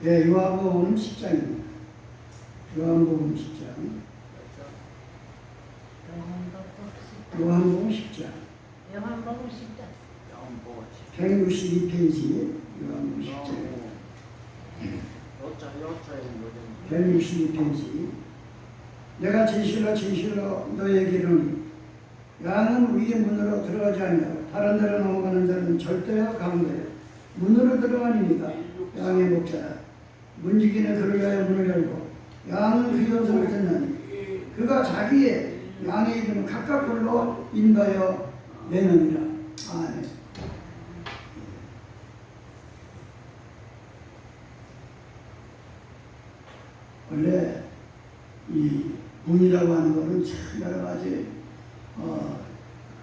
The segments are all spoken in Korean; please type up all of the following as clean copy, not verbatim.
예, 요한복음 10장입니다. 요한복음 10장. 요한복음 10장. 요한복음 10장. 162페이지. 요한복음 10장. 162페이지. 내가 진실로 너에게 이르노니 양은 위의 문으로 들어가지 아니하고 다른 데로 넘어가는 자는 절대요 가운데요 문으로 들어가니이다. 양의 목자라. 문지기는 그를 위하여 문을 열고 양은 그 음성을 듣나니 그가 자기의 양의 이름을 각각 불러 인도하여 내느니라. 아멘. 원래 이 문이라고 하는 것은 참 여러 가지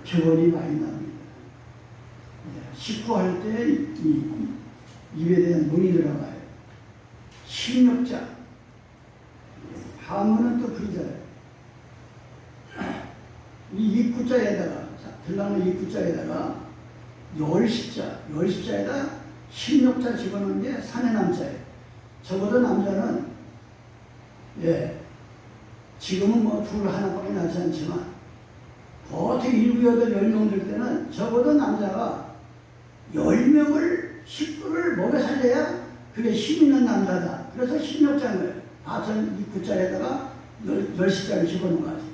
교훈이 많이 나옵니다. 식구할 때 이 입에 대한 문이 들어가요. 식력자. 한문은 또 그러잖아요. 이 입구자에다가, 들나무 입구자에다가 열십자에다 식력자 집어넣은 게 산의 남자예요. 적어도 남자는 지금은 뭐 둘 하나밖에 나지 않지만 보통 7, 8, 10명 될 때는 적어도 남자가 10명을 식구를 먹여 살려야 그게 힘 있는 남자다. 그래서 식력자인 거예요. 하여튼 이 구자에다가 열십자를 집어넣은 거지.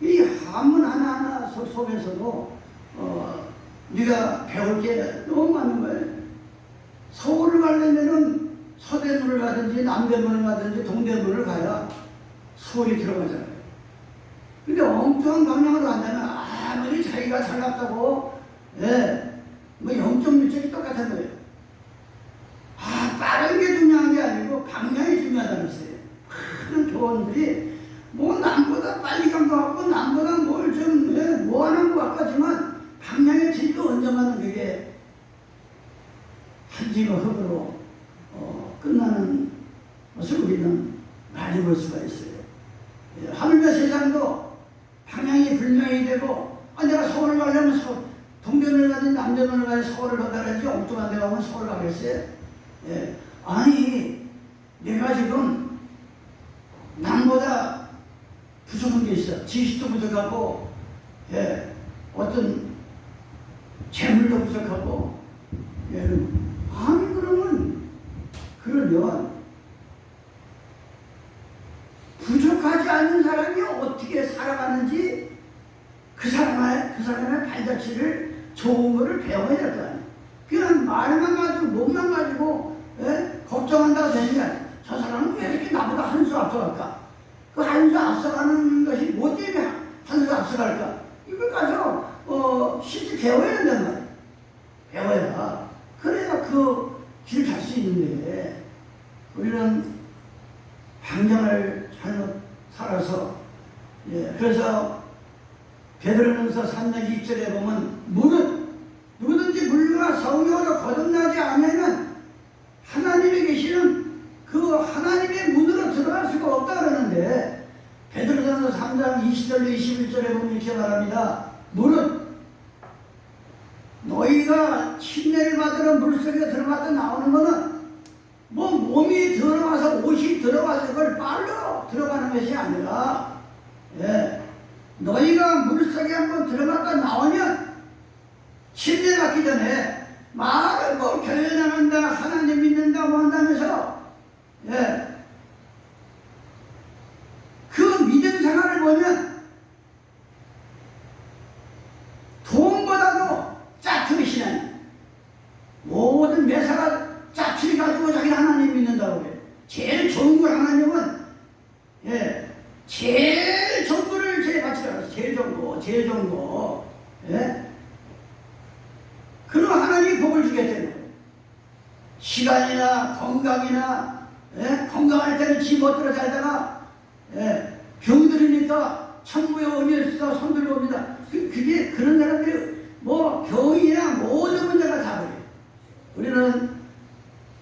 이 한문 하나하나 속에서도 우리가 배울 게 너무 많은 거예요. 서울을 가려면은 서대문을 가든지 남대문을 가든지 동대문을 가야 서울이 들어가잖아요. 근데 엉뚱한 방향으로 간다면 아무리 자기가 잘났다고 뭐 0.1점이 똑같은 거예요. 빠른 게 중요한 게 아니고 방향이 중요하다는 거예요. 많은 교원들이 뭐 남보다 빨리 간 것 같고 남보다 뭘 좀 뭐하는 것 같지만 방향의 진도 언젠가는 그게 한지가 흙으로 끝나는 것을 우리는 많이 볼 수가 있어요. 하물며 세상도 방향이 불명이 되고 내가 서울을 가려면 동대문을 가든지 남대문을 가든지 서울을 가든지 엉뚱한 데 가면 서울 가겠어요? 아니 내가 지금 남보다 부족한 게 있어. 지식도 부족하고 어떤 재물도 부족하고 아니 그러면 부족하지 않는 사람이 어떻게 살아가는지 그 사람의 발자취를 좋은 거를 배워야 될 거 아니에요. 그냥 말만 가지고 몸만 가지고 걱정한다고 되냐. 저 사람은 왜 이렇게 나보다 한 수 앞서갈까? 그 한 수 앞서가는 것이 뭐 때문에 한 수 앞서갈까? 이걸 가서 실제 배워야 된단 말이에요. 배워야 그래야 그 길 갈 수 있는데 우리는 방향을 잘못 살아서 그래서 베드로전서 3장 2절에 보면 누구든지 물과 성령으로 거듭나지 않으면 하나님이 계시는 그 하나님의 문으로 들어갈 수가 없다 그러는데 베드로전서 3장 20절로 21절에 보면 이렇게 말합니다. 너희가 침례를 받으러 물속에 들어갔다 나오는 거는 뭐 몸이 들어가서 옷이 들어가서 그걸 빨려 들어가는 것이 아니라 너희가 물속에 한번 들어갔다 나오면 침례 받기 전에 말을 뭐 교회 나간다 하나님 믿는다 뭐 한다면서 그 믿음 생활을 보면 돈보다도 짜투리 신앙 모든 매사가 짜투리 가지고 자기는 하나님 믿는다고 그래요. 제일 좋은 걸 하나님은 제일 좋은 거를 제일 바치라고 제일 좋은 거 그럼 하나님이 복을 주겠다는 거예요. 시간이나 건강이나 건강할 때는 지 멋대로 살다가 병들으니까 천부의 은혜를 쓰다 손들고 옵니다. 그게 그런 사람들이 뭐 병이나 모든 문제가 다 그래요. 우리는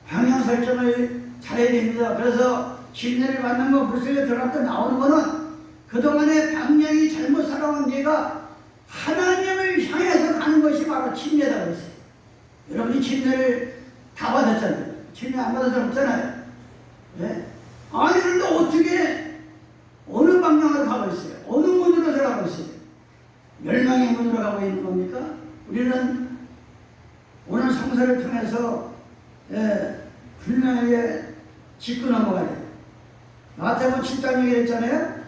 방향 설정을 잘해야 됩니다. 그래서 침례를 받는 거 물속에 들어갔다 나오는 거는 그동안의 방향이 잘못 살아온 내가 하나님을 향해서 가는 것이 바로 침례다 그랬어요. 여러분이 침례를 다 받았잖아요. 주님이 안 받은 사람 없잖아요. 예? 아니, 그런데 어떻게, 어느 방향으로 가고 있어요? 어느 문으로 들어가고 있어요? 멸망의 문으로 가고 있는 겁니까? 우리는 오늘 성서를 통해서 분명하게 짚고 넘어가야 돼요. 마태복음 7장 얘기했잖아요.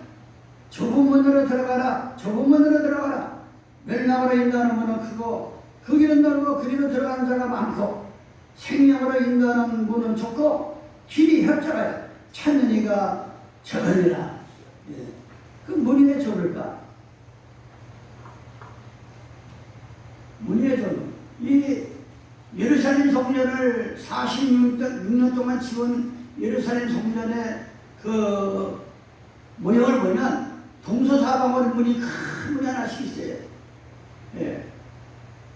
좁은 문으로 들어가라. 좁은 문으로 들어가라. 멸망으로 인도하는 문은 크고 그 길은 넓고 그 길로 들어가는 자가 많고 생명으로 인도하는 문은 좁고 길이 협착하여 찾는 이가 적으리라. 그 문이 왜 좁을까? 문이 왜 좁을까? 이 예루살렘 성전을 46년 동안 지은 예루살렘 성전의 그 모형을 보면 동서사방으로 문이 큰 문이 하나씩 있어요. 예.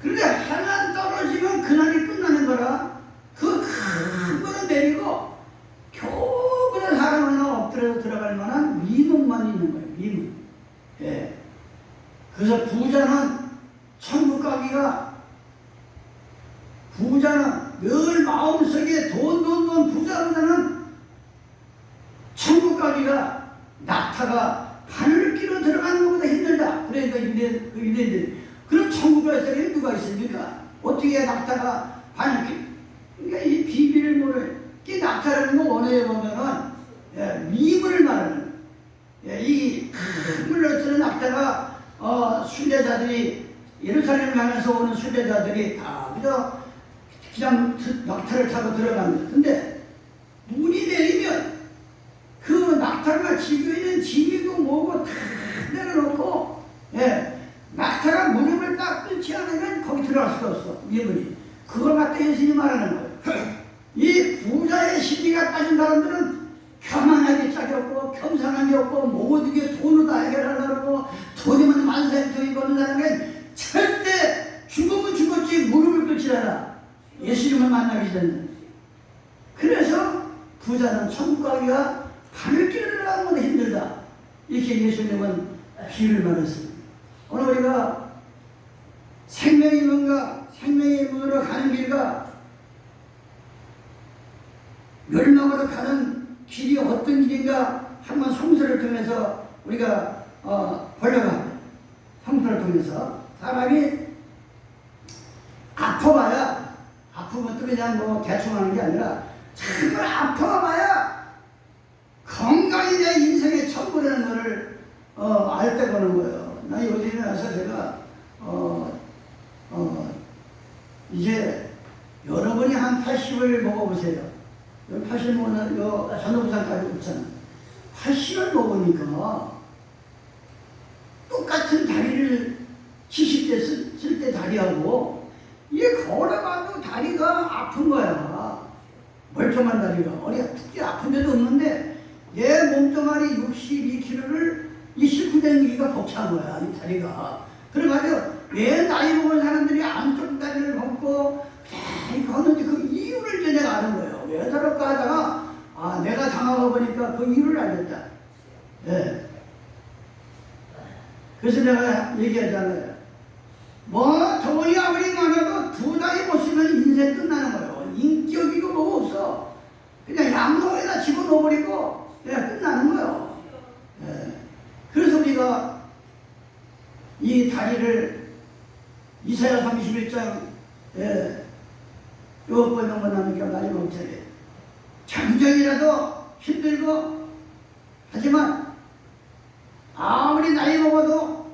그런데 하나 떨어지면 그날이 끝나는 거라 그 큰 문을 내리고 겨우 그냥 사람 하나 엎드려서 들어갈 만한 미문만 있는 거예요. 미문. 예. 그래서 부자는 천국 가기가 부자는 늘 마음속에 돈 부자보다는 천국 가기가 낙타가 바늘길로 들어가는 것보다 힘들다. 그러니까 유대인들이 그럼 천국 갈 사람이 누가 있습니까? 어떻게 낙타가 바늘길? 그러니까 이 비밀을 모를 이 낙타라는 거 원어에 보면은 미물을 말하는 이 물을 쓰는 낙타가 순례자들이 예루살렘을 향해서 오는 순례자들이 다 그냥 낙타를 타고 들어갑니다. 근데 문이 내리면 그 낙타가 지고 있는 짐이고 뭐고 다 내려놓고 낙타가 무릎을 딱 끊지 않으면 거기 들어갈 수가 없어. 미문이. 그걸 갖다 예수님이 말하는 거예요. 이 부자의 심리가 빠진 사람들은 교만하게 짝이 없고 겸손하게 없고 모든 게 돈으로 다 해결하려고 돈이면 만사에 돈이 버는 사람은 절대 죽으면 죽었지 무릎을 꿇지 않아. 예수님을 만나기 전에. 그래서 부자는 천국 가기가 바늘길을 들어가는 것보다 힘들다. 이렇게 예수님은 비유를 말했습니다. 오늘 우리가 생명의 문과 생명의 문으로 가는 길과 멸망으로 가는 길이 어떤 길인가 한번 성서를 통해서 우리가 보려고 합니다. 성서를 통해서 사람이 아파봐야 아프면 또 그냥 뭐 대충 하는 게 아니라 정말 아파봐야 건강이 내 인생의 전부라는 것을 알 때 보는 거예요. 나 요즘에 와서 제가 이제 여러분이 한 80을 먹어보세요. 80 먹으면 전후부상까지 없잖아. 80을 먹으니까 똑같은 다리를 70대 쓸 때 다리하고 이게 걸어가도 다리가 아픈 거야. 멀쩡한 다리가. 어디가 특히 아픈 데도 없는데 얘 몸뚱아리 62kg를 이 싣고 다니기가 벅찬 거야. 이 다리가. 그래가지고 왜 나이 먹은 사람들이 안쪽 다리를 벗고 이렇게 하는지 그 이유를 이제 내가 아는 거예요. 왜 저럴까 하다가 내가 당하고 보니까 그 이유를 알겠다. 예. 그래서 내가 얘기하잖아요. 뭐 돈이 아무리 많아도 두 다리 못 쓰면 인생 끝나는 거예요. 인격이고 뭐가 없어. 그냥 양로에다 집어넣어버리고 그냥 끝나는 거예요. 예. 그래서 우리가 이 다리를 이사야 31장 6번 넘어나니까 마지막 절에 잠정이라도 힘들고 하지만 아무리 나이 먹어도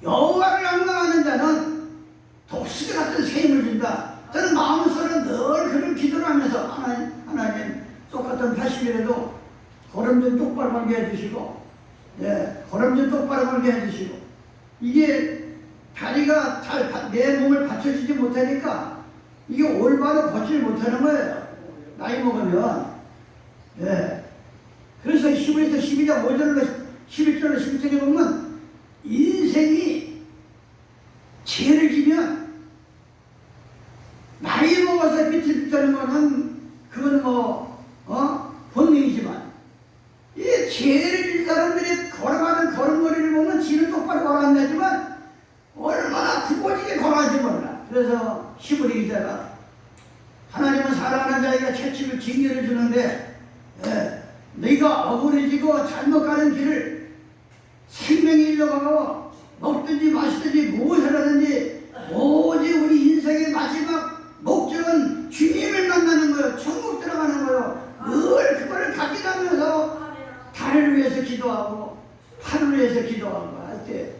여호와를仰望하는 자는 독수리 같은 새 힘을 준다. 저는 마음속으로 늘 그런 기도를 하면서 하나님 똑같은 80이라도 걸음 좀 똑바로 걸게 해주시고 걸음 좀 똑바로 걸게 해주시고 이게 다리가 내 몸을 받쳐주지 못하니까 이게 올바로 걷질 못하는 거예요. 나이 먹으면. 그래서 히브리서 12장 5절로 11절로 12절에 보면 인생이 죄를 지면 나이 먹어서 빛을 비추는 거는 그건 본능이지만 이 죄를 진 사람들이 걸어가는 걸음걸이를 보면 지는 똑바로 걸어간다지만 얼마나 굽어지게 걸어가지 몰라. 그래서 히브리 기자가 하나님은 사랑하는 자에게 채찍을 징계를 주는데 너희가 억울해지고 잘못 가는 길을 생명이 잃어가고 먹든지 마시든지 무엇을 하든지 오직 우리 인생의 마지막 목적은 주님을 만나는 거예요. 천국 들어가는 거예요. 늘 그거를 각인하면서 달을 위해서 기도하고 하늘을 위해서 기도하고 할 때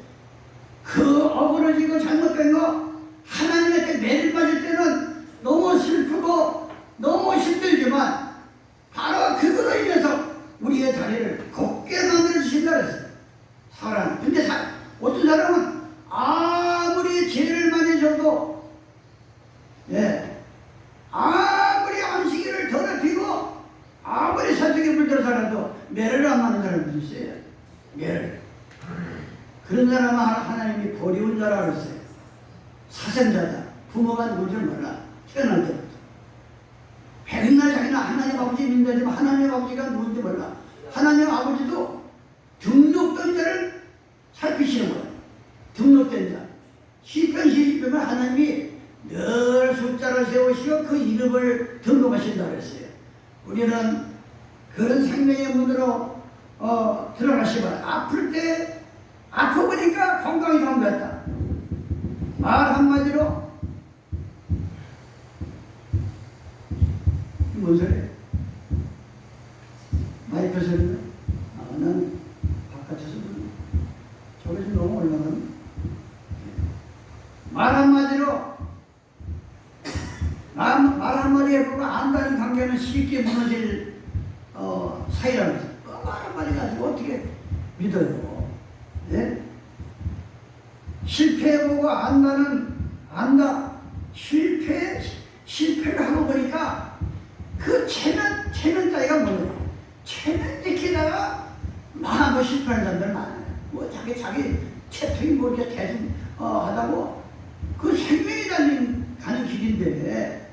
그 억울해지고 잘못된 거 하나님한테 매일 맞을 때는 너무 슬프고 너무 힘들지만 바로 그거로 인해서 우리의 다리를 곱게 만들어 주신다 그랬어요. 사람. 근데 어떤 사람은 아무리 죄를 많이 져도 아무리 안식일을 더럽히고 아무리 사적에 물들어 살아도 매를 안 맞는 사람들이 있어요. 매를. 그런 사람은 하나님이 버리운 자라 그랬어요. 사생자다. 부모가 누군지 몰라. 태어날 때부터. 백날 자기는 하나님 아버지 믿는다지만 하나님 아버지가 누군지 몰라. 하나님 아버지도 등록된 자를 살피시는 거예요. 등록된 자. 시편 70편은 하나님이 늘 숫자를 세우시고 그 이름을 등록하신다 그랬어요. 우리는 그런 생명의 문으로 들어가시고 아플 때 아프고 보니까 건강이 좋아졌다. 말 한마디로 뭔 소리야? 마이크 소리는? 난 바깥에서 저기 좀 너무 올라가는 말 한마디로 말 한마디 해보고 안다는 관계는 쉽게 무너질 사이라면서 말 한마디 가지고 어떻게 믿어요? 네? 실패해보고 안다. 실패를 하고 보니까 그 체면 따위가 뭐예요? 체면 지키다가 망하고 실패하는 사람들 많아요. 뭐 자기 채통이 뭐 이렇게 대중 하다고 그 생명이 가는 길인데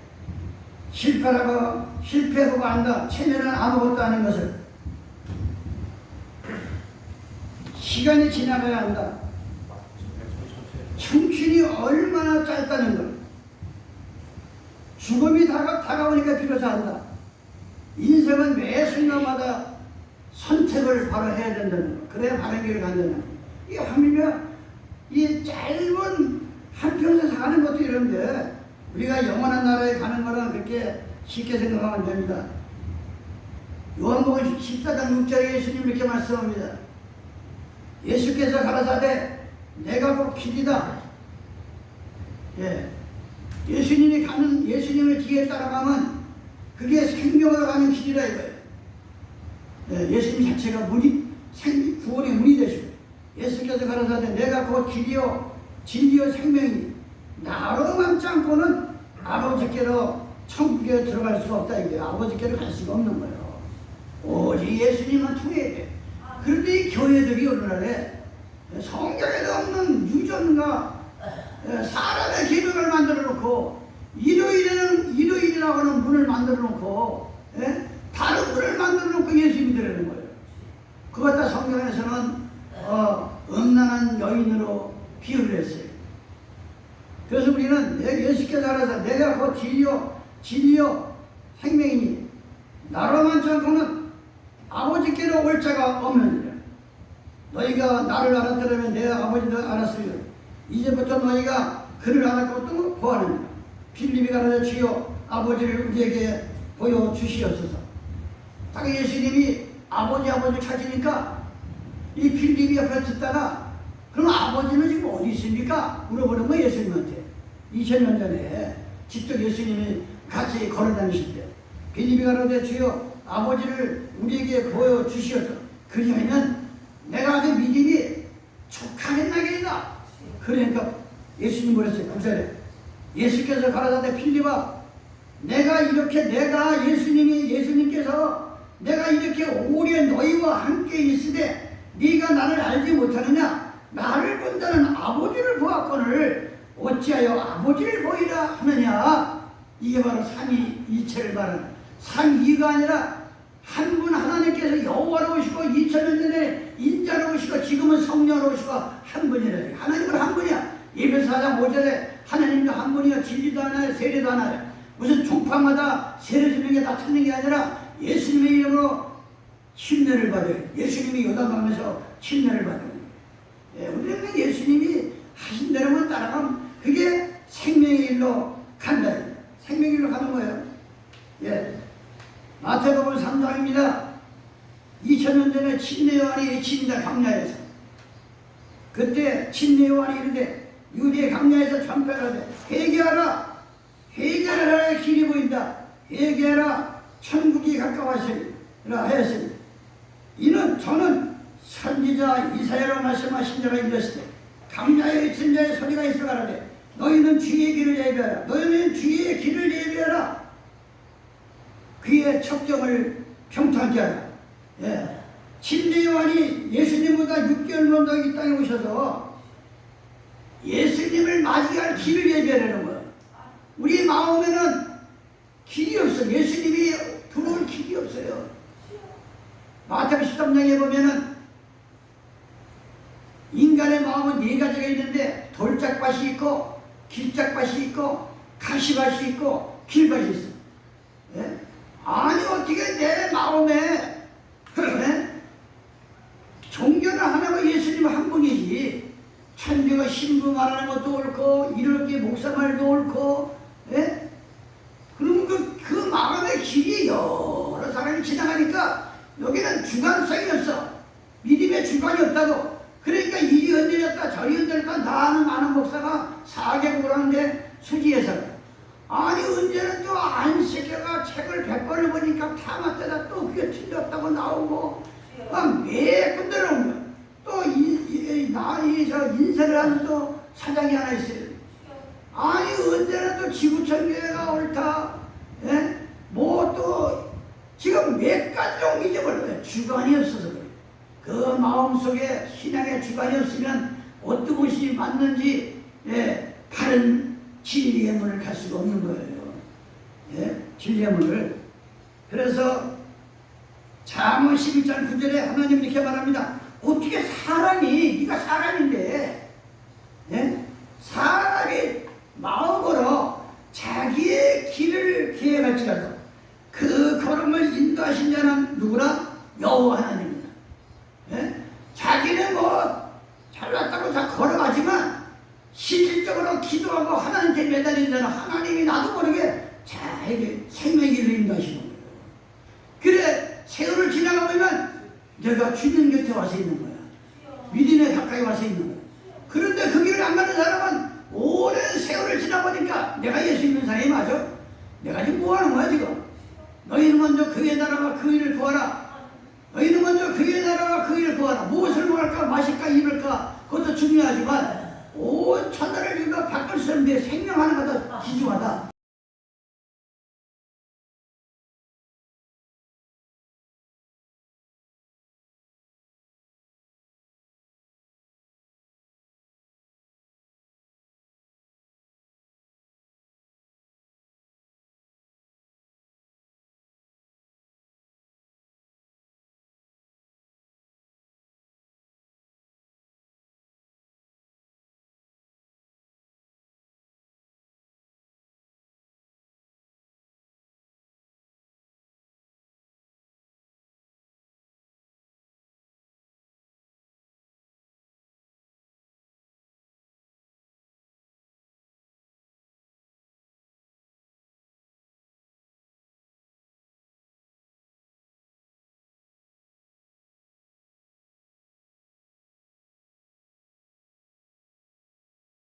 실패하고 안다. 체면은 아무것도 아닌 것을 시간이 지나가야 한다. 청춘이 얼마나 짧다는 걸. 죽음이 다가오니까 비로소 한다. 인생은 매 순간마다 선택을 바로 해야 된다는 거. 그래야 바른 길을 간다는 거. 이 하물며 이 짧은 한평생 사는 것도 이런데 우리가 영원한 나라에 가는 거는 그렇게 쉽게 생각하면 안 됩니다. 요한복음 14장 6절에 예수님 이렇게 말씀합니다. 예수께서 가라사대 내가 곧 길이다. 예수님의 뒤에 따라가면 그게 생명으로 가는 길이라 이거예요. 예수님 자체가 구원의 문이 되시고 예수께서 가라사대 내가 곧 길이요 진리요 생명이니 나로 만지 않고는 아버지께로 천국에 들어갈 수가 없다 이거예요. 아버지께로 갈 수가 없는 거예요. 오직 예수님만 통해야 돼. 그런데 이 교회들이 오늘날에 성경에도 없는 유전과 사람의 계명을 만들어 놓고 일요일이라고 하는 문을 만들어 놓고 다른 문을 만들어 놓고 예수 믿으라는 거예요. 그것 다 성경에서는 음란한 여인으로 비유를 했어요. 그래서 우리는 예수께서 알아서 내가 곧 진리요 생명이니 나로 만지 않고는 아버지께로 올 자가 없느니라. 너희가 나를 알았더라면 내 아버지도 알았으리라. 이제부터 너희가 그를 알았고 또 보아느니라. 빌립이 가라사대 주여 아버지를 우리에게 보여주시옵소서. 딱 예수님이 아버지 찾으니까 이 빌립이 옆에 듣다가 그럼 아버지는 지금 어디 있습니까? 물어보는 거예요. 예수님한테. 2000년 전에 직접 예수님이 같이 걸어다니실 때 빌립이 가라사대 주여 아버지를 우리에게 보여주시옵소서. 그리하면 내가 아주 믿음이 촉하겠나이다. 그러니까 예수님 뭐랬어요? 9절에 예수께서 가라사대 필립아 내가 예수님께서 내가 이렇게 오래 너희와 함께 있으되 네가 나를 알지 못하느냐? 나를 본 자는 아버지를 보았거늘 어찌하여 아버지를 보이라 하느냐? 이게 바로 삼위이체를 말하는 삼위가 아니라 한 분 하나님께서 여호와로 오시고 2000년 전에 인자로 오시고 지금은 성령으로 오시고 한 분이라. 하나님은 한 분이야. 에베소 4장 5절에 하나님도 한 분이요 진리도 하나요 세례도 하나요. 무슨 종파마다 세례 주는 게 다 틀린 게 아니라 예수님의 이름으로 침례를 받아요. 예수님이 요단강에서 침례를 받아요. 예, 우리는 예수님이 하신 대로만 따라가면 그게 생명의 일로 간다. 생명의 일로 가는 거예요. 예. 마태복음 3장입니다. 2000년 전에 침례 요한이 외칩니다. 광야에서. 그때 침례 요한이 이르되 유대 광야에서 전파하되 회개하라. 회개하라의 길이 보인다. 회개하라. 천국이 가까웠으리라 하였으니 이는 저는 선지자 이사야로 말씀하신 자가 이르시되 강야에 외친 자의 소리가 있어 가라되 너희는 주의 길을 예비하라. 너희는 주의 길을 예비하라. 그의 첩경을 평탄케 하라. 예. 침례 요한이 예수님보다 6개월 먼저 이 땅에 오셔서 예수님을 맞이할 길을 예비하라는 거예요. 우리 마음에는 길이 없어요. 예수님이 들어올 길이 없어요. 마태복음 13장에 보면은 인간의 마음은 네 가지가 있는데 돌짝밭이 있고 길짝밭이 있고 가시밭이 있고 길밭이 있어. 예? 아니 어떻게 내 마음에 종교를 하나가 예수님 한 분이지 천주가 신부 말하는 것도 옳고 이렇게 목사 말도 옳고 예? 그럼 그 마음의 길이 여러 사람이 지나가니까 여기는 주관성이 없어. 믿음의 주관이 없다고. 그러니까 이리 흔들렸다 저리 흔들렸다 나는 아는 목사가 4개국을 하는데 수지에서 아니 언제는 또 안식교가 책을 100권을 보니까 타마때다 또 그게 틀렸다고 나오고 매 군데로 오면 또 인쇄를 하는 또 사장이 하나 있어요. 아니 언제는 또 지구촌교회가 옳다. 예? 뭐 또 지금 몇 가지로 잊어버려요. 주관이 없어서 그래요. 그 마음속에 신앙의 주관이 없으면 어떤 것이 맞는지 예, 바른 진리의 문을 갈 수가 없는 거예요. 예? 진리의 문을. 그래서 잠언 11장 9절에 하나님 이렇게 말합니다. 어떻게 사람이 네가 사람인데 예? 사람이 마음으로 자기의 길을 계획할지라도 그 걸음을 인도하신 자는 누구나 여호와 하나님입니다. 예? 자기는 뭐 잘났다고 다 걸어가지만 실질적으로 기도하고 하나님께 매달린 자는 하나님이 나도 모르게 자에게 생명의 길을 인도하시는 거예요. 그래 세월을 지나가면 내가 주님 곁에 와서 있는 거야. 믿음에 가까이 와서 있는 거야. 그런데 그 길을 안 가는 사람은 오랜 세월을 지나보니까 내가 예수 믿는 사람이 맞아? 내가 지금 뭐 하는 거야 지금? 너희는 먼저 그의 나라와 그 일을 구하라. 너희는 먼저 그의 나라와 그 일을 구하라. 무엇을 먹을까 마실까 입을까 그것도 중요하지만 온 천하를 우리가 바꿀 수 없는데 생명 하나가 더 귀중하다.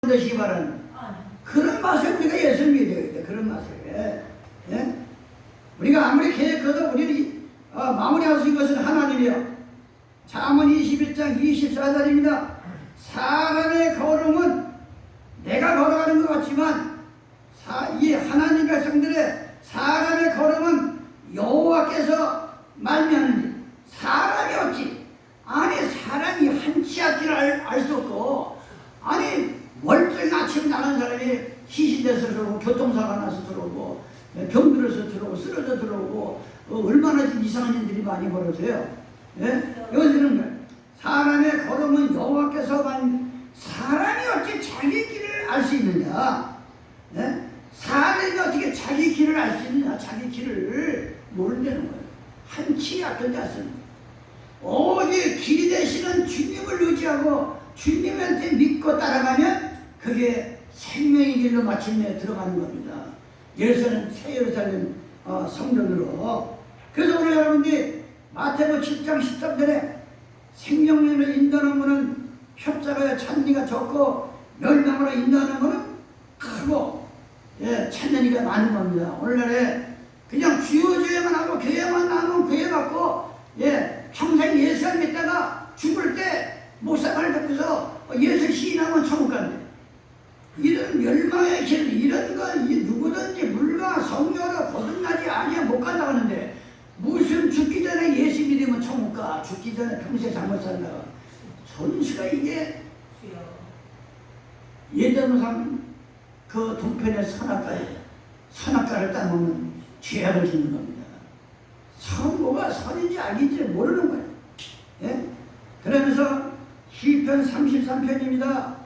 되시기 바랍니다. 그런 맛에 우리가 예수를 믿어야 돼. 그런 맛에. 예? 우리가 아무리 계획해도 우리는 마무리하신 것은 하나님이요. 잠언 21장 24절입니다. 사람의 걸음은 내가 걸어가는 것 같지만 이 하나님 백성들의 사람의 걸음은 여호와께서 말미하느니 사람이 어찌 아니 사람이 한치 앞길을 알 수 없고 아니 월등 아침 나는 사람이 시신돼서 들어오고 교통사가 나서 들어오고 병들어서 들어오고 쓰러져 들어오고 얼마나 이상한 일들이 많이 벌어져요. 예? 여기는 사람의 걸음은 여호와께서만 사람이 어찌 자기 길을 알 수 있느냐? 예? 사람이 어떻게 자기 길을 무엇이 약할 때 없습니다. 오직 길이 되시는 주님을 의지하고 주님한테 믿고 따라가면 그게 생명의 길로 마침내 들어가는 겁니다. 예루살렘, 새 예루살렘 성전으로. 그래서 우리 여러분들이 마태복음 7장 13절에 생명력을 인도하는 것은 협자가 잔디가 적고 멸망으로 인도하는 것은 크고 찾는 이가 많은 겁니다. 오늘날에 그냥 주여주여만 하고 교회만 나오면 교회 받고 평생 예수 안 믿다가 죽을 때 목사말 듣고서 예수 시인하면 천국 간대. 이런 멸망의 길, 이런 거 누구든지 물과 성령으로 거듭나지 아니야 못 간다고 하는데 무슨 죽기 전에 예수 믿으면 천국 가. 죽기 전에 평생 잘못 산다가 전시가 이게 예전상 그 동편의 선악과를 따먹는 죄악을 짓는 겁니다. 선고가 선인지 악인지 모르는 거예요. 예? 그러면서 시편 33편입니다.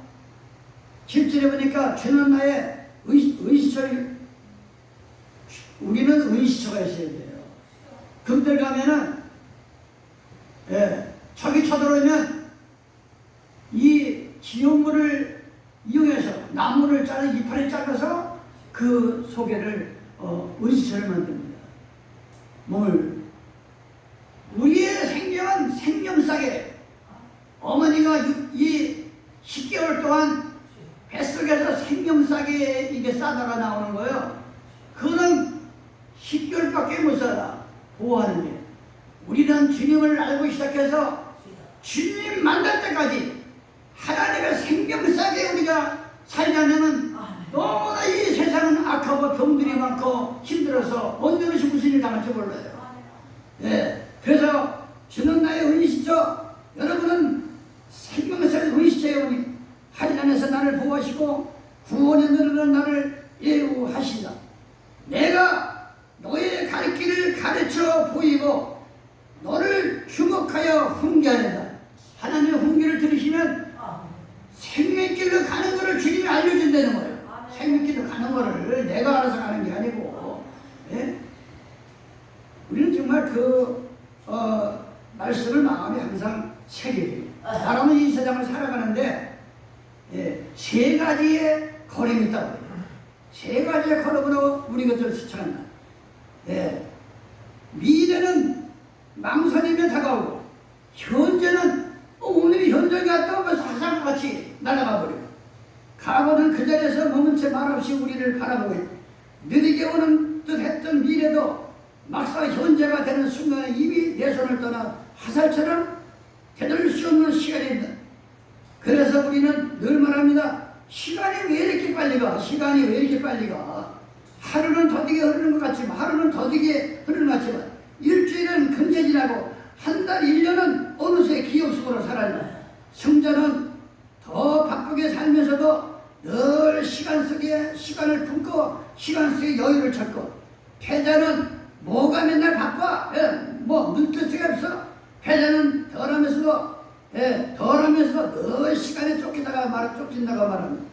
7절에 보니까 주는 나의 의시처, 우리는 의시처가 있어야 돼요. 금들 가면은 적이 쳐들어오면 이 기용물을 이용해서 나무를 이파리 잘라서 그 속에를 의시처를 만듭니다. 우리의 생명은 생명싸게 어머니가 이 10개월 동안 뱃속에서 생명싸게 이게 싸다가 나오는 거예요. 그거는 10개월밖에 못 살아. 보호하는 게. 우리는 주님을 알고 시작해서 주님 만날 때까지 하나님의 생명싸게 우리가 살자면은 너무나 이 세상은 악하고 병들이 많고 힘들어서 언제 무슨 일 당할지 몰라요. 그래서 주는 나의 의시처, 여러분은 생명의 의시처에 오니 하나님께서 나를 보호하시고 구원에 누르는 나를 예우하시다. 내가 너의 갈 길을 가르쳐 보이고 너를 주목하여 훈계하리다. 하나님의 훈계를 들으시면 생명길로 가는 것을 주님이 알려준다는 거예요. 생명길로 가는 것을 내가 알아서 가는 게 아니고. 우리는 정말 그 말씀을 마음에 항상 새겨요. 사람은 이 세상을 살아가는데 세 가지의 걸음이 있다고 해요. 세 가지의 걸음으로 우리 것들을 스쳐간다. 미래는 망설이며 다가오고, 현재는 오늘이 현장에 갔다고 해서 화살과 같이 날아가 버리고, 과거는 그 자리에서 머문 채 말없이 우리를 바라보고 있고, 느리게 오는 듯 했던 미래도 막상 현재가 되는 순간에 이미 내 손을 떠나 화살처럼 되돌릴 수 없는 시간이 있다. 그래서 우리는 늘 말합니다. 시간이 왜 이렇게 빨리 가? 시간이 왜 이렇게 빨리 가? 하루는 더디게 흐르는 것 같지만, 하루는 더디게 흐르는 것 같지만, 일주일은 금세 지나고, 한 달, 1년은 어느새 기억 속으로 사라진다. 승자는 더 바쁘게 살면서도 늘 시간 속에 시간을 품고, 시간 속에 여유를 찾고, 패자는 뭐가 맨날 바빠? 늙을 수가 없어. 패자는 덜하면서도 늘 시간에 쫓긴다가 말합니다.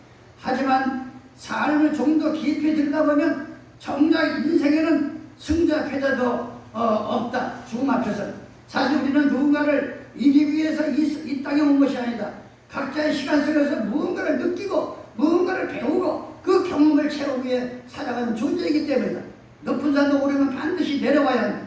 하지만 삶을 좀 더 깊이 들여다보면 정작 인생에는 승자 패자도 없다. 죽음 앞에서. 사실 우리는 누군가를 이기기 위해서 이 땅에 온 것이 아니다. 각자의 시간 속에서 무언가를 느끼고 무언가를 배우고 그 경험을 채우기 위해 살아가는 존재이기 때문이다. 높은 산도 오르면 반드시 내려와야 한다.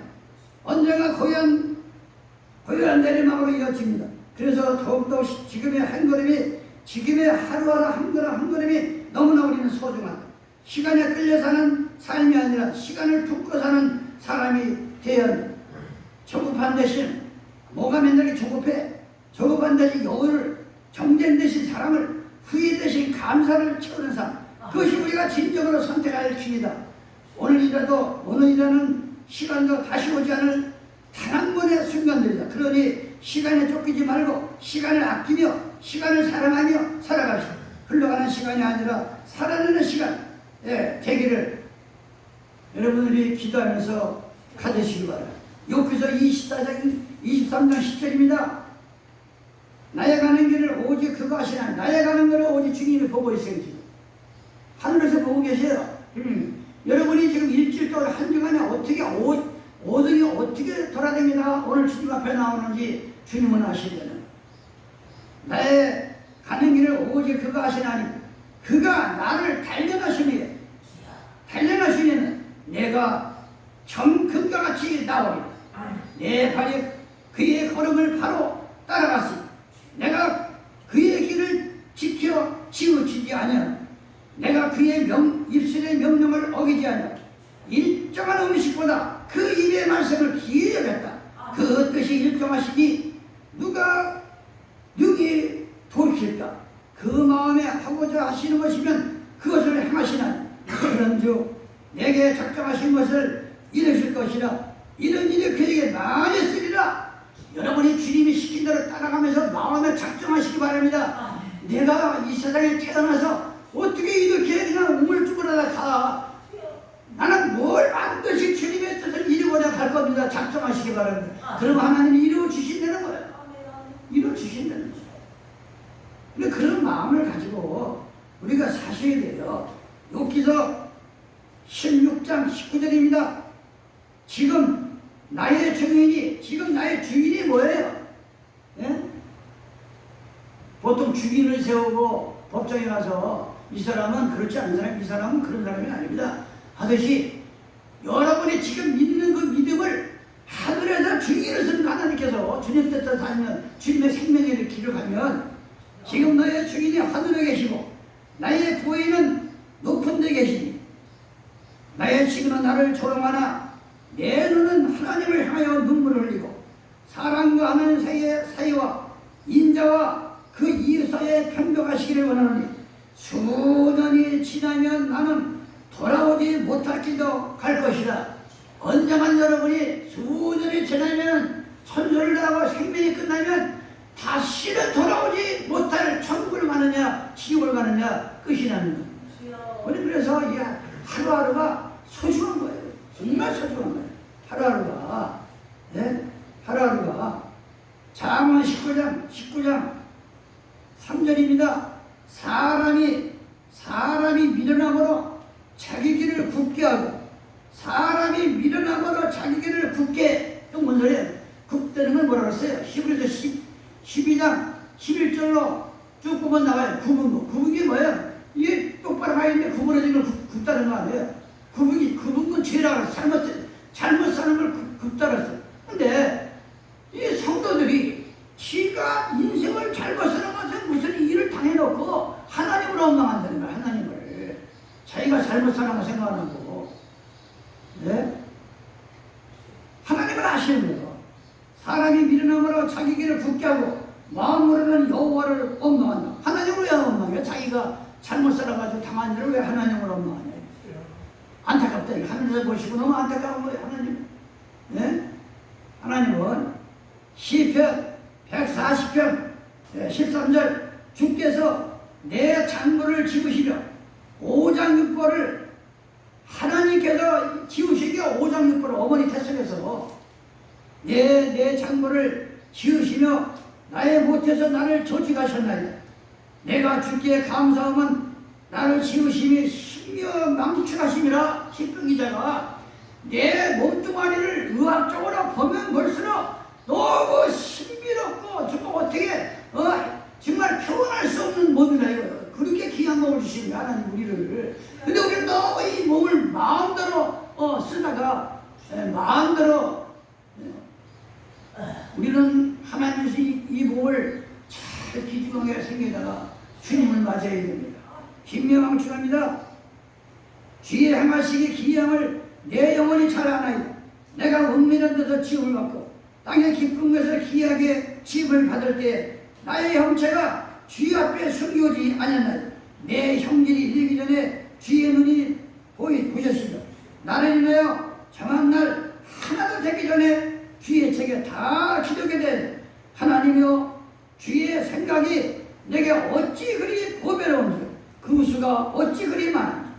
언젠가 고요한 내리막으로 이어집니다. 그래서 더욱더 지금의 한 걸음이, 지금의 하루하루 한 걸음이 너무나 우리는 소중하다. 시간에 끌려 사는 삶이 아니라 시간을 품고 사는 사람이 되어야 한다. 조급한 대신 뭐가 맨날 조급해? 조급한 대신 여유를, 정죄 대신 사랑을, 후회 대신 감사를 채우는 삶, 그것이 우리가 진정으로 선택할 길이다. 오늘이라는 시간도 다시 오지 않을 단 한 번의 순간들이다. 그러니 시간에 쫓기지 말고 시간을 아끼며 시간을 사랑하며 살아갑시다. 흘러가는 시간이 아니라 살아내는 시간 되기를 여러분들이 기도하면서 가지시기 바랍니다. 욥기서 23장 10절입니다. 나의 가는 길을 오직 그거 아시나. 나의 가는 길을 오직 주님이 보고 있어요. 하늘에서 보고 계세요. 여러분이 지금 일주일 동안 한 주간에 어떻게 오등이 어떻게 돌아다니다 오늘 주님 앞에 나오는지 주님은 아시려는 나의 가는 길을 오직 그가 아시나니 그가 나를 단련하시니 단련하시면 내가 정금과 같이 나오리라. 내 발이 그의 걸음을 바로 따라갔으니 내가 그의 길을 지켜 치우치지 아니하며 내가 그의 입술의 명령을 어기지 아니하며 일정한 음식보다 그 입의 말씀을 기이 여겼다. 그 뜻이 일정하시니 누기 돌킬까? 그 마음에 하고자 하시는 것이면 그것을 행하시나니 그런즉 내게 작정하신 것을 이루실 것이라. 이런 일이 그에게 많이 쓰리라. 여러분이 주님이 시킨 대로 따라가면서 마음에 작정하시기 바랍니다. 내가 이 세상에 태어나서 어떻게 이렇게 그냥 우물쭈물하다 가. 나는 뭘 반드시 주님의 뜻을 이루고자 할 겁니다. 작정하시기 바랍니다. 그럼 하나님이 이루어 주신다는 거예요. 이루어 주신다는 거예요. 근데 그런 마음을 가지고 우리가 사셔야 돼요. 욥기서 16장 19절입니다. 지금 나의 주인이 뭐예요? 예? 보통 주인을 세우고 법정에 가서 이 사람은 그렇지 않은 사람, 이 사람은 그런 사람이 아닙니다 하듯이 여러분이 지금 믿는 그 믿음을 하늘에서 주인을 쓰는 하나님께서 주님 뜻대로 살면 주님의 생명의 길을 가면 지금 너의 주인이 하늘에 계시고 나의 부인은 높은 데 계시니 나의 친구는 나를 조롱하나 내 눈은 하나님을 향하여 눈물을 흘리고 사람과 하는 사이와 인자와 그 이웃사이에 평등하시기를 원하노니 수년이 지나면 나는 돌아오지 못할 길도 갈 것이다. 언제만 여러분이 수년이 지나면 천소를 하고 생명이 끝나면 다시는 돌아오지 못할 천국을 가느냐 지옥을 가느냐 끝이 나는 거예요. 우리 그래서 이 하루하루가 소중한 거예요. 정말 소중한 거예요. 하루하루가. 네? 하루하루가. 잠언 19장 3절입니다. 사람이 미련함으로 자기 길을 굳게 하고 사람이 미련함으로 자기 길을 굳게 또 뭔 소리예요? 굳다는 건 뭐라고 했어요? 히브리서 12장 11절로 쭉 보면 나와요. 구분 게 뭐예요? 이게 똑바로 가 있는데 구부러진 걸 굽다는 거 아니에요? 굽은 건 죄라고 해서 잘못 사는 걸 굽다고 했어요. 근데 이 성도들이 지가 인생을 잘못 사는 것은 무슨 일을 당해놓고 하나님을 원망한다는 거예요. 하나님을 자기가 잘못 사는 거 생각 안 하고 네? 하나님을 아시는 거예요. 사람이 미련함으로 자기 길을 굳게 하고 마음으로는 여호와를 원망한다. 하나님을 왜 원망해요? 자기가 잘못 살아가지고 당한 일을 왜 하나님을 원망하냐. 안타깝다. 하늘에서 보시고 너무 안타까운 거예요. 하나님. 네? 하나님은 시편 140편 13절 주께서 내 장부를 지으시며 오장육부를 하나님께서 지으시며 오장육부를 어머니 태속에서 내 장부를 지으시며 나의 못해서 나를 조직하셨나이다. 내가 주께 감사하면 나를 지으심이 심려 망측하심이라. 시편 기자가 내 몸뚱아리를 의학적으로 보면 볼수록 너무 신비롭고 정말 어떻게 정말 표현할 수 없는 몸이라 이거예요. 그렇게 귀한 몸을 주신 거예요. 하나님 우리를. 근데 우리는 너무 이 몸을 마음대로 쓰다가 마음대로 우리는 하나님께서 이 몸을 잘 기중하게 생기다가 주님을 맞아야 됩니다. 김명왕 주의 행하시기 기양을 내 영혼이 잘 아나이다. 내가 은밀한 데서 지음을 받고 땅의 깊은 곳에서 기이하게 지음을 받을 때 나의 형체가 주의 앞에 숨겨지 아니었나이다. 내 형질이 이르기 전에 주의 눈이 보셨으며 나를 인하여 정한 날 하나도 되기 전에 주의 책에 다 기록이 된 하나님이여 주의 생각이 내게 어찌 그리 보배로운지 그 수가 어찌 그리 많은지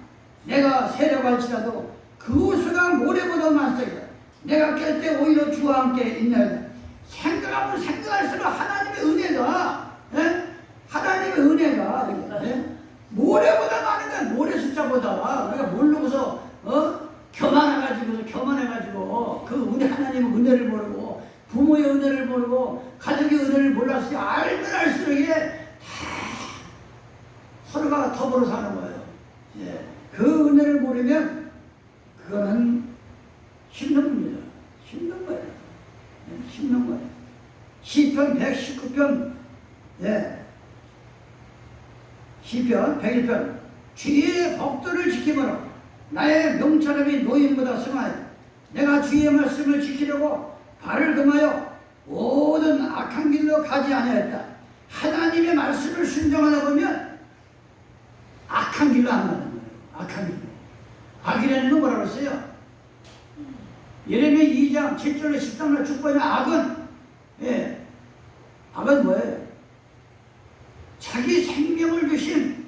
내가 세려갈지라도 그 수가 모래보다 많습니다. 내가 깰 때 오히려 주와 함께 있나이다. 생각하면 생각할수록 하나님의 은혜가 하나님의 은혜가 모래보다 많은 거야. 모래 숫자보다 우리가 모르고서 교만해가지고 앞에서 교만해가지고 그 우리 하나님의 은혜를 모르고 부모의 은혜를 모르고 가족의 은혜를 몰랐으니 알면 알수록 이게 다 서로가 더불어 사는 거예요. 예. 그 은혜를 모르면 그거는 힘든 겁니다. 힘든 거예요. 예. 힘든 거예요. 시편 119편, 예. 시편 101편. 주의 법도를 지키므로 나의 명철함이 노인보다 승하여 내가 주의 말씀을 지키려고 발을 금하여 모든 악한 길로 가지 아니하였다. 하나님의 말씀을 순종하다 보면 악한 길로 안 가는 거예요. 악한 길로. 악이라는 건 뭐라고 했어요? 예레미야 2장 7절에 13절 축복하면 악은, 예, 악은 뭐예요? 자기 생명을 주신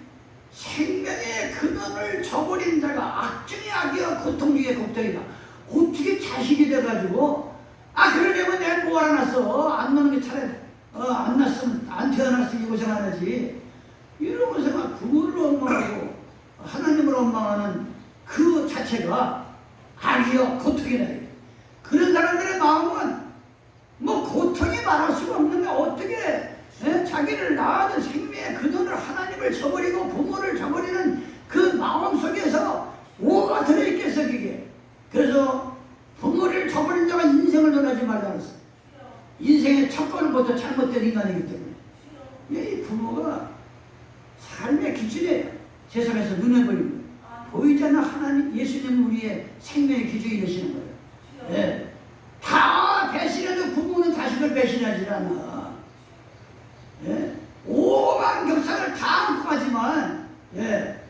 생명의 근원을 저버린 자가 악중의 악이여 고통 중의 고통이다. 어떻게 자식이 돼가지고 그러려면 내가 뭐 알아놨어? 안 나는 게 차라리 안 났으면 안 태어났으면 이 고생 안 하지. 이러면서 막 부모를 원망하고 하나님을 원망하는 그 자체가 악이여 고통이다. 그런 사람들의 마음은 뭐 고통이 말할 수가 없는데 어떻게 자기를 낳아준 생명의 근원을 하나님을 저버리고 부모를 저버리는 그 마음 속에서 뭐가 들어있겠어 그게. 그래서 부모를 저버린 자가 인생을 논하지 말라 그랬어. 인생의 첫 걸음부터 잘못된 인간이기 때문에 이 부모가 삶의 기준이에요. 세상에서 눈에 보이는 보이지 않는 하나님 예수님 우리의 생명의 기준이 되시는 거예요. 예. 다 배신해도 부모는 자식을 배신하지 않아. 예? 오만 격상을 다 안고 가지만, 예.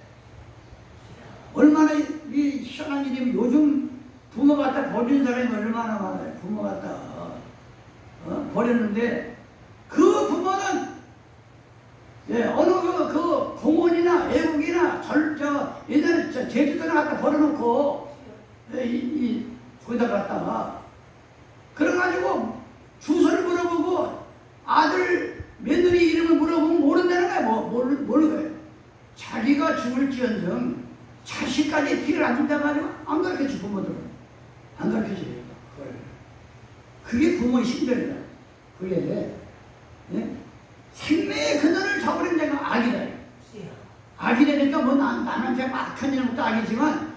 얼마나 이 희한한 일이면 요즘 부모 갖다 버리는 사람이 얼마나 많아요. 부모 갖다 버렸는데 그 부모는, 예, 어느 그 공원이나 애국이나 옛날에 제주도에 갖다 버려놓고, 예, 거기다 갖다가 그래가지고 주소를 물어보고 아들 며느리 이름을 물어보면 모른다는 거야. 모르는 거예요. 자기가 죽을지언정 자식까지 피를 안 준단 말이야. 안 가르쳐줘. 부모들은 안 가르쳐줘요. 그게 부모의 심정이다. 그게, 예? 생명의 근원을 저버린 자가 악이다. 악이라니까 뭐 남한테 악한 일은 것도 악이지만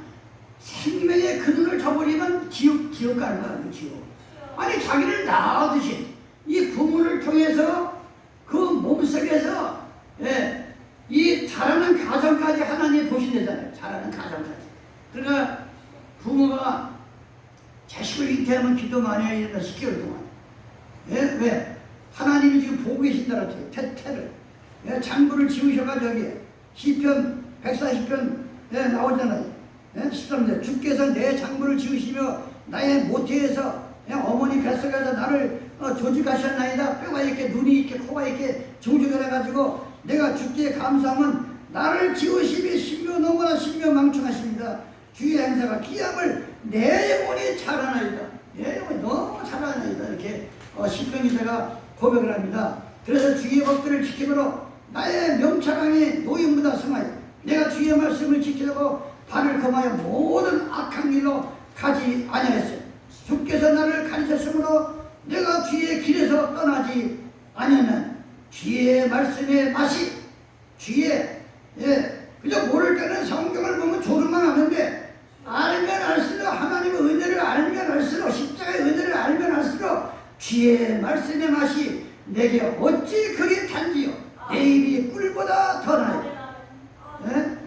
생명의 근원을 저버리면 지옥 가는 거야. 지옥. 아니 자기를 낳아주신 이 부모를 통해서 그 몸속에서, 예, 이 자라는 가정까지 하나님이 보신대잖아요. 자라는 가정까지. 그러니까 부모가 자식을 잉태하면 기도 많이 해야 된다. 10개월 동안. 예? 왜? 하나님이 지금 보고 계신다 그랬죠. 태를. 예? 장부를 지으셔가지고 여기 시편 140편, 예, 나오잖아요. 예? 13절. 주께서 내 장부를 지으시며 나의 모태에서, 예, 어머니 뱃속에서 나를 조직하셨나이다. 뼈가 있게 눈이 있게 코가 있게 종족을 해가지고 내가 주께 감사하면 나를 지으심이 신묘 너무나 신묘 망충하십니다. 주의 행사가 기함을 내 영혼이 잘하나이다. 내 영혼이 너무 잘하나이다. 이렇게 신명기자가 고백을 합니다. 그래서 주의 법들을 지키므로 나의 명철함이 노인보다 승하여 내가 주의 말씀을 지키려고 발을 금하여 모든 악한 길로 가지 아니하였어요. 주께서 나를 가르쳤으므로 내가 주의 길에서 떠나지 아니하면 주의 말씀의 맛이 주의, 예, 그저 모를 때는 성경을 보면 조르만 하는데 알면 알수록 하나님의 은혜를 알면 알수록 십자가의 은혜를 알면 알수록 주의 말씀의 맛이 내게 어찌 그리 단지요 내 입이 꿀보다 더 나요. 예?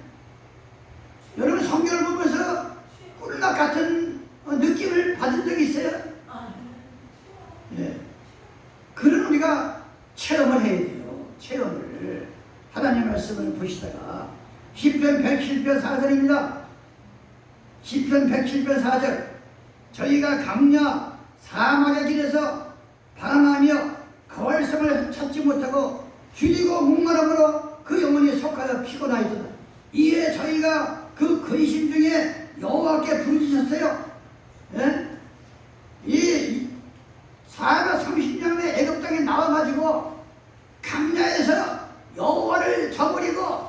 여러분 성경을 보면서 꿀맛 같은 느낌을 받은 적이 있어요? 예. 그런 우리가 체험을 해야 돼요. 체험을. 하나님의 말씀을 보시다가 시편 107편 4절입니다. 시편 107편 4절. 저희가 강야 사막의 길에서 방황하며 거활성을 찾지 못하고 줄이고 목마름으로 그 영혼이 속하여 피곤하였다. 이에 저희가 그 근심 중에 여호와께 부르짖었어요. 예? 이 430년의 애굽 땅에 나와가지고 강야에서 여호와를 저버리고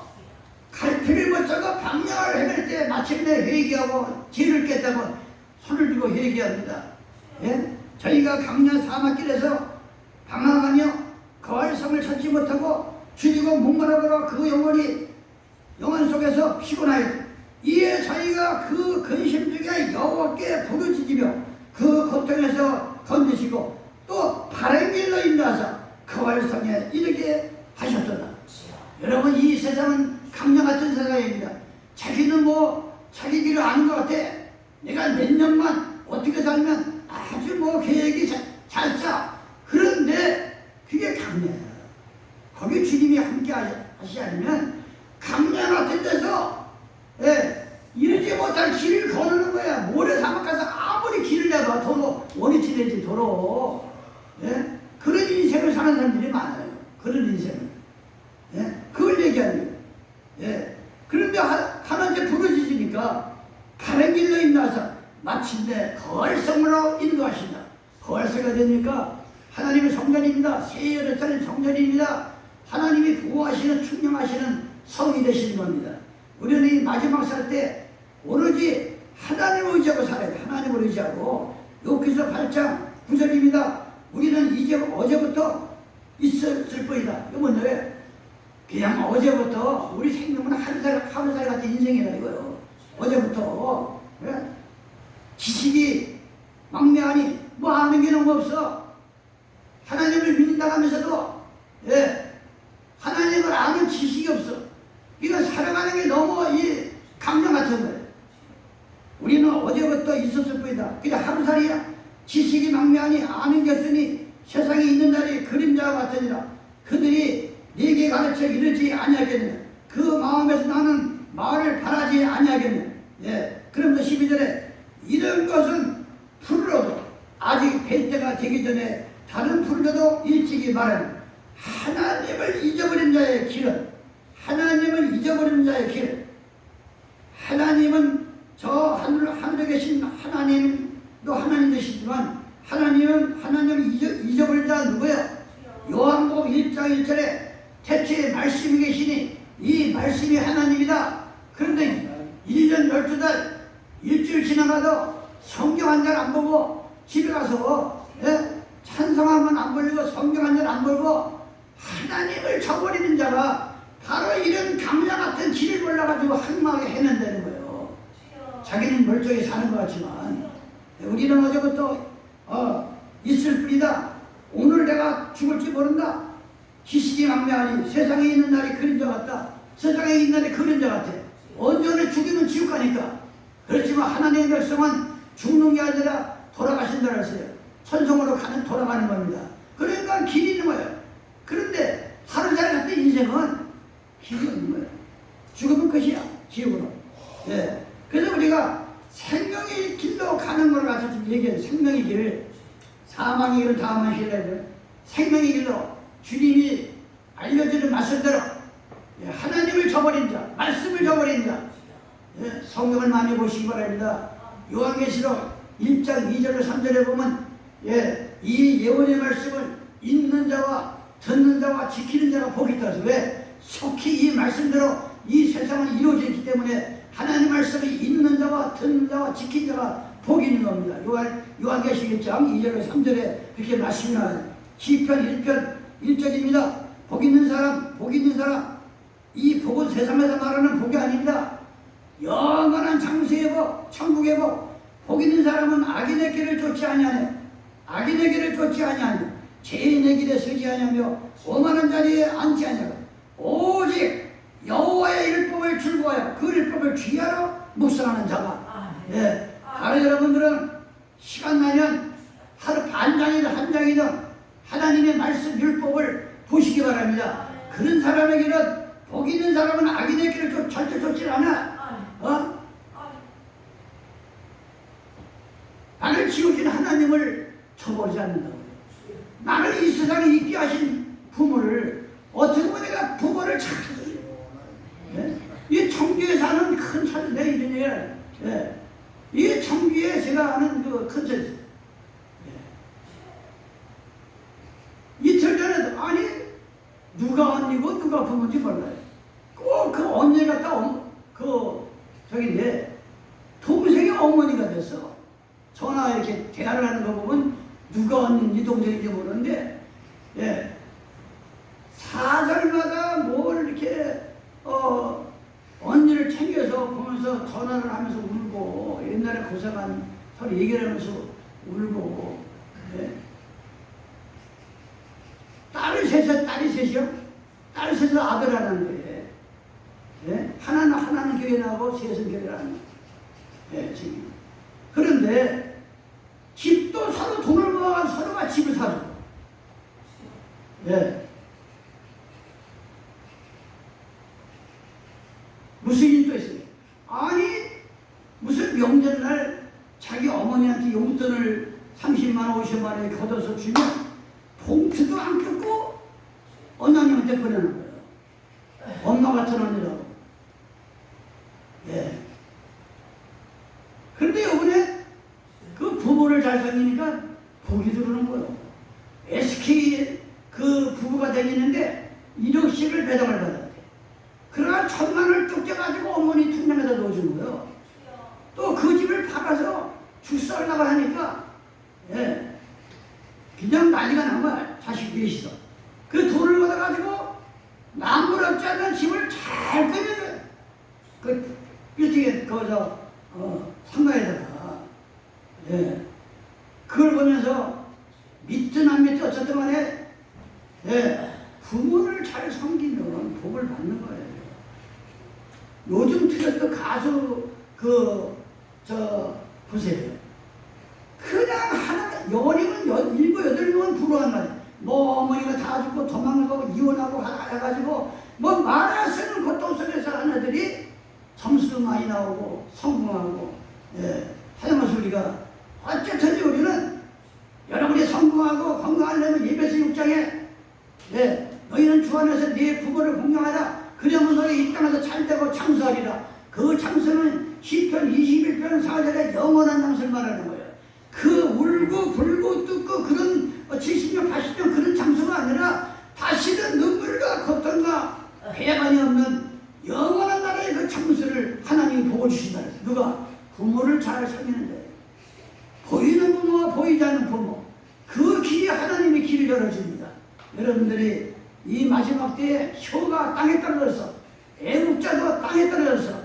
갈피를 못 잡고 방향을 헤맬 때 마침내 회개하고 죄를 깼다고 손을 들고 회개합니다. 예? 저희가 강야 사막길에서 방황하며 거할성을 찾지 못하고 죽이고 목마르고 그 영혼 속에서 피곤하여 이에 저희가 그 근심 중에 여호와께 부르짖으며 그 고통에서 건지시고 또 바른 길로 인도하사 거할성에 이르게 하셨도다. 여러분, 이 세상은 강야 같은 세상입니다. 자기는 자기 길을 아는 것 같아. 내가 몇 년만 어떻게 살면 아주 계획이 잘 짜. 그런데 그게 강야야. 거기 주님이 함께 하시 않으면 강야 같은 데서 이르지 못할 길을 거는 거야. 모래사막 가서 아무리 길을 내봐 도로 원위치 되지 도로. 그런 인생을 사는 사람들이 많아요. 그런 인생을. 그걸 얘기하는 거예요. 그런데 하나님께 부르짖으니까 바른 길로 인도하사 마침내 거할성으로 인도하신다. 거할성이 되니까 하나님의 성전입니다. 새 예루살렘 성전입니다. 하나님이 보호하시는 충령하시는 성이 되시는 겁니다. 우리는 이 마지막 살 때 오로지 하나님을 의지하고 살아야 돼. 하나님을 의지하고. 여기서 8장 9절입니다. 우리는 이제 어제부터 있었을 뿐이다. 이거 뭔데? 그냥 어제부터 우리 생명은 하루살 같은 인생이라 이거요. 어제부터 지식이 막명하니 아는 게 너무 없어. 하나님을 믿는다 하면서도 하나님을 아는 지식이 없어. 이거 살아가는 게 너무 이 강령 같은 거예요. 우리는 어제부터 있었을 뿐이다. 그냥 하루살이야. 지식이 막명하니 아는 게 없으니 세상에 있는 자리 그림자와 같으니라. 그들이 네게 가르쳐 이르지 아니하겠느냐. 그 마음에서 나는 말을 바라지 아니하겠느냐. 그러면서 12절에 이런 것은 풀로도 아직 뵐 때가 되기 전에 다른 풀로도 일찍이 말하는 하나님을 잊어버린 자의 길은 하나님은 저 하늘에 계신 하나님도 하나님 되시지만 하나님을 잊어버린 자는 누구예요? 요한복음 1장 1절에 태초에 말씀이 계시니 이 말씀이 하나님이다. 그런데 1년 12달 일주일 지나가도 성경 한 절 안 보고 집에 가서 찬송하면 안 보고 성경 한 절 안 보고 하나님을 저버리는 자가 바로 이런 강야 같은 길을 골라가지고 항막하게 해낸다는 거예요. 자기는 멀쩡히 사는 것 같지만 우리는 어제부터 있을 뿐이다. 오늘 내가 죽을지 모른다. 지식이 막명하니 세상에 있는 날이 그림자 같다. 세상에 있는 날이 그림자 같아. 언제나 죽이면 지옥 가니까. 그렇지만 하나님의 백성은 죽는 게 아니라 돌아가신다고 했어요. 천성으로 돌아가는 겁니다. 그러니까 길이 있는 거예요. 그런데 하루살이 같은 인생은 길이 없는 거예요. 죽으면 끝이야. 지옥으로. 그래서 우리가 생명의 길로 가는 걸 가지고 좀 얘기해요. 생명의 길. 사망의 길은 다음은 길이에요. 생명의 길로 주님이 알려주는 말씀대로 하나님을 저버린 자, 말씀을 저버린 자. 성경을 많이 보시기 바랍니다. 요한계시록 1장 2절로 3절에 보면 이 예언의 말씀을 읽는 자와 듣는 자와 지키는 자가 복이 있다. 왜? 속히 이 말씀대로 이 세상은 이루어지기 때문에 하나님 말씀을 읽는 자와 듣는 자와 지키는 자가 복이 있는 겁니다. 요한계시록 1장 2절로 3절에 그렇게 말씀이 나와요. 시편 1편 1절입니다. 복 있는 사람. 이 복은 세상에서 말하는 복이 아닙니다. 영원한 장수의 복, 천국의 복. 복 있는 사람은 악인의 길을 쫓지 아니하네. 죄인의 길에 서지 아니하며 오만한 자리에 앉지 아니하고 오직 여호와의 율법을 즐거워하여 그 율법을 주의하러 묵상하는 자가. 바로 여러분들은 시간 나면 하루 반장이든 한 장이든 하나님의 말씀 율법을 보시기 바랍니다. 그런 사람의 길은 복 있는 사람은 악인의 길을 절대 쫓지 않아. 나를 지으신 하나님을 저버리지 않는다고. 나를 이 세상에 있게 하신 부모를 어떻게 보면 내가 부모를 착하지. 이 청주에 사는 큰 차들 내 이름이에요. 이 청주에 제가 아는 그 큰 차들. 이틀 전에도 아니 누가 언니고 누가 부모인지 몰라요. 꼭 그 언니가 딱 저긴데 동생이 어머니가 됐어. 전화 이렇게 대화를 하는 거 보면 누가 언니 동생인지 모르는데, 예, 사절마다 뭘 이렇게 언니를 챙겨서 보면서 전화를 하면서 울고, 옛날에 고생한 서로 얘기를 하면서 울고, 예. 딸이 셋이요? 딸 셋에서 아들 하나인데, 예? 하나는 교회 나오고 셋은 교회 안 나오고, 예, 지금. 그런데 집도 서로 돈을 모아서 서로가 집을 사주고, 예. 무슨 일이 또 있어요? 아니, 무슨 명절날 자기 어머니한테 용돈을 30만 원, 50만 원에 걷어서 주면 봉투도 안 뜯고 언니한테 보내는 거예요. 엄마 같은 언니라고. 예. 그런데 이번에 그 부모를 잘 살리니까 복이 들어오는 거예요. SK 그 부부가 다니는데 1억씩을 배당을 받았대. 그러나 1,000만 원을 뚝 떼가지고 어머니 통장에다 넣어준 거예요. 또 그 집을 팔아서 죽 썰라고 하니까, 예, 그냥 난리가 난 거야. 자식 넷이서. 그 돈을 받아가지고 남부럽지 않은 집을 잘 꾸미는 거예요. 그 빌딩에 상가에다가. 예. 그걸 보면서 믿든 안 믿든 어쨌든 간에, 예, 부모를 잘 섬기면 복을 받는 거예요. 요즘 트로트 가수 보세요. 그냥 하나 연인은 7, 8명은 부러운 말이야. 뭐 어머니가 다 죽고 도망가고 이혼하고 해가지고 뭐 말할 쓰는 고통 속에서 하는 애들이 점수도 많이 나오고 성공하고, 예, 하여간 우리가 어쨌든 우리는 여러분이 성공하고 건강하려면 예배서 6장에, 예, 너희는 주 안에서 네 부모를 공경하라. 그러면 너희 이 땅에서 잘되고 장수하리라. 그 장수는 시편 21편 4절에 영원한 장수를 말하는 거예요. 그 울고 불고 뜯고 그런 70년 80년 그런 장수가 아니라 다시는 눈물과 고통과 배반이 없는 영원한 나라의 그 장수를 하나님이 보고 주신다. 누가? 부모를 잘 섬기는데, 보이는 부모와 보이지 않는 부모, 그 길이 하나님의 길을 열어줍니다. 여러분들이 이 마지막 때에 효가 땅에 떨어져서, 애국자도 땅에 떨어져서,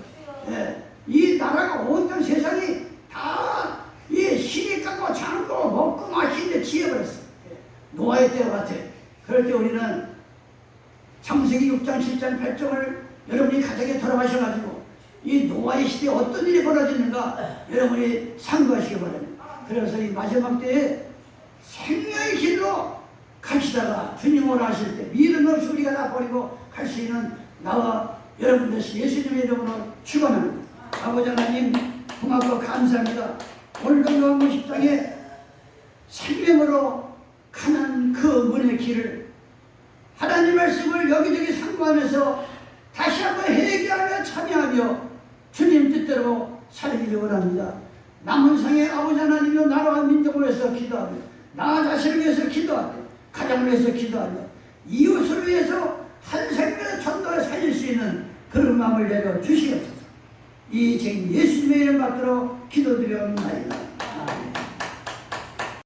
예, 이 나라가 온 땅 세상이 다 이 시리 까고 장고 먹고 마시는데 지어버렸어. 예, 노아의 때와 같아. 그럴 때 우리는 창세기 6장 7장 8장을 여러분이 가정에 돌아가셔가지고 이 노아의 시대에 어떤 일이 벌어지는가 여러분이 상고하시기 바랍니다. 그래서 이 마지막 때에 생명의 길로 가시다가 주님 오라 하실 때 미련 없이 우리가 다 버리고 갈 수 있는 나와 여러분 되시 예수님의 이름으로 축원합니다. 아버지 하나님 고맙고 감사합니다. 오늘 요한복음 10장에 생명으로 가는 그 문의 길을 하나님 말씀을 여기저기 상고하면서 다시 한번 회개하며 참여하며 주님 뜻대로 살기를 원합니다. 남은 상의 아버지 하나님이여 나라와 민족을 위해서 기도하며 나 자신을 위해서 기도하며 가정을 위해서 기도하며 이웃을 위해서 한 생명의 전도에 살릴 수 있는 그런 마음을 내려 주시옵소서. 이 쟁 예수님의 이름 받들어 기도드려옵나이다.